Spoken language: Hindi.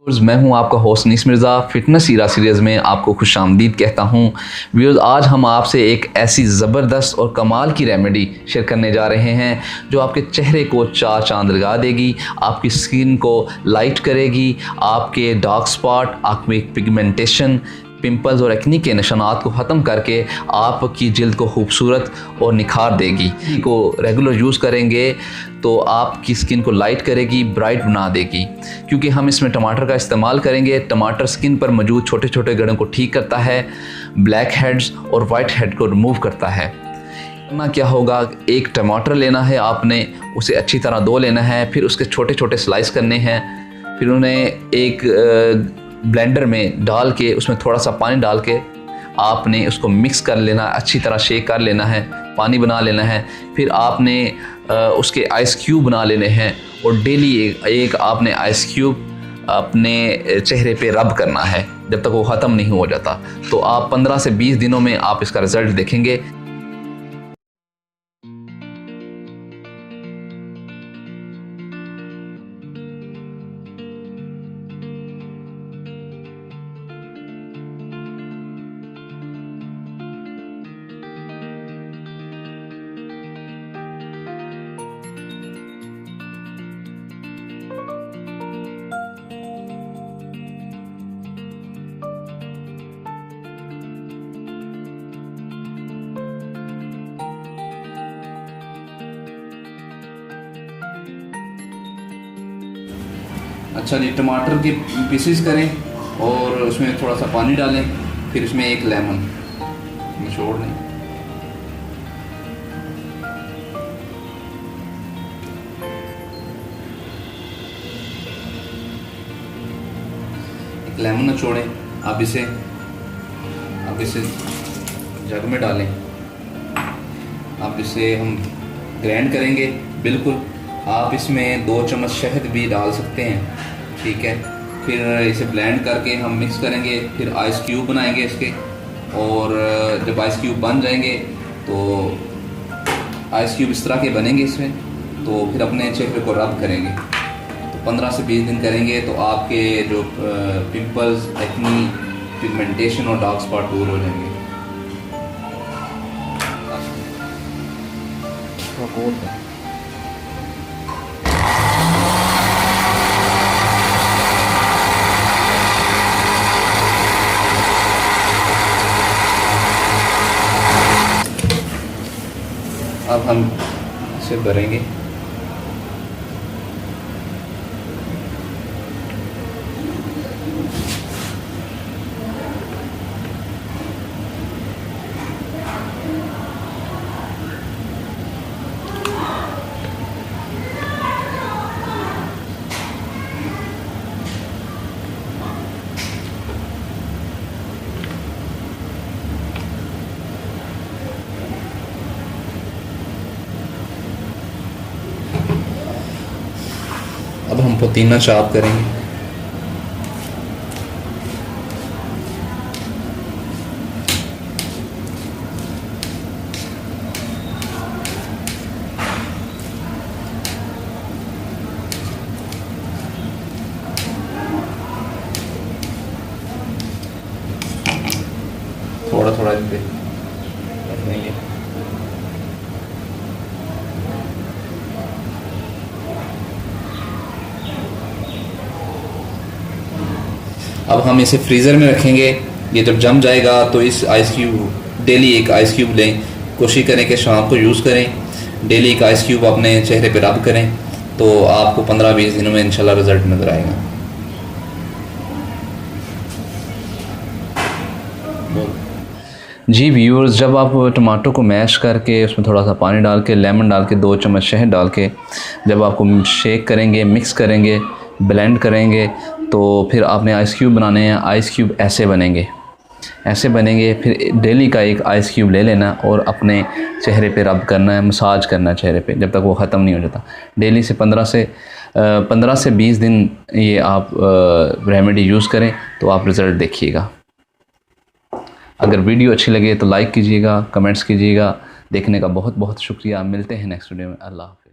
मैं हूं आपका होस्ट नीस मिर्ज़ा। फ़िटनेस सीरा सीरीज़ में आपको खुशामदीद कहता हूं। व्यूअर्स, आज हम आपसे एक ऐसी ज़बरदस्त और कमाल की रेमेडी शेयर करने जा रहे हैं जो आपके चेहरे को चार चांद लगा देगी, आपकी स्किन को लाइट करेगी, आपके डार्क स्पॉट, आपकी पिगमेंटेशन, पिंपल्स और एक्नी के निशानात को ख़त्म करके आपकी जिल्द को खूबसूरत और निखार देगी। को रेगुलर यूज़ करेंगे तो आपकी स्किन को लाइट करेगी, ब्राइट बना देगी। क्योंकि हम इसमें टमाटर का इस्तेमाल करेंगे। टमाटर स्किन पर मौजूद छोटे छोटे गड़ों को ठीक करता है, ब्लैक हेड्स और वाइट हेड को रिमूव करता है। करना क्या होगा, एक टमाटर लेना है आपने, उसे अच्छी तरह धो लेना है, फिर उसके छोटे छोटे स्लाइस करने हैं, फिर उन्हें एक ब्लेंडर में डाल के उसमें थोड़ा सा पानी डाल के आपने उसको मिक्स कर लेना, अच्छी तरह शेक कर लेना है, पानी बना लेना है। फिर आपने उसके आइस क्यूब बना लेने हैं और डेली एक आपने आइस क्यूब अपने चेहरे पे रब करना है जब तक वो ख़त्म नहीं हो जाता। तो आप 15 से 20 दिनों में आप इसका रिज़ल्ट देखेंगे। अच्छा जी, टमाटर के पीसेस करें और उसमें थोड़ा सा पानी डालें, फिर उसमें एक लेमन निचोड़ लें। एक लेमन निचोड़ें, अब इसे जग में डालें। अब इसे हम ग्राइंड करेंगे बिल्कुल। आप इसमें 2 चम्मच शहद भी डाल सकते हैं, ठीक है। फिर इसे ब्लेंड करके हम मिक्स करेंगे, फिर आइस क्यूब बनाएंगे इसके, और जब आइस क्यूब बन जाएंगे तो आइस क्यूब इस तरह के बनेंगे इसमें, तो फिर अपने चेहरे को रब करेंगे। तो 15 से 20 दिन करेंगे तो आपके जो पिंपल्स, एक्नी, पिगमेंटेशन और डार्क स्पॉट दूर हो जाएंगे। अब हम इसे भरेंगे। अब हम पुदीना चॉप करेंगे। थोड़ा थोड़ा इस पे देंगे। अब हम इसे फ्रीज़र में रखेंगे। ये जब जम जाएगा तो इस आइस क्यूब, डेली एक आइस क्यूब लें। कोशिश करें कि शाम को यूज़ करें। डेली एक आइस क्यूब अपने चेहरे पे रब करें तो आपको 15-20 दिनों में इंशाल्लाह रिज़ल्ट नज़र आएगा। जी व्यूअर्स, जब आप टमाटो को मैश करके उसमें थोड़ा सा पानी डाल के, लेमन डाल के, 2 चम्मच शहद डाल के जब आपको शेक करेंगे, मिक्स करेंगे, ब्लेंड करेंगे, तो फिर आपने आइस क्यूब बनाने हैं। आइस क्यूब ऐसे बनेंगे। फिर डेली का एक आइस क्यूब ले लेना और अपने चेहरे पे रब करना है, मसाज करना है चेहरे पे जब तक वो ख़त्म नहीं हो जाता। डेली से 15 से 20 दिन ये आप रेमेडी यूज़ करें तो आप रिज़ल्ट देखिएगा। अगर वीडियो अच्छी लगे तो लाइक कीजिएगा, कमेंट्स कीजिएगा। देखने का बहुत बहुत शुक्रिया। मिलते हैं नेक्स्ट वीडियो में। अल्लाह हाफ़िज़।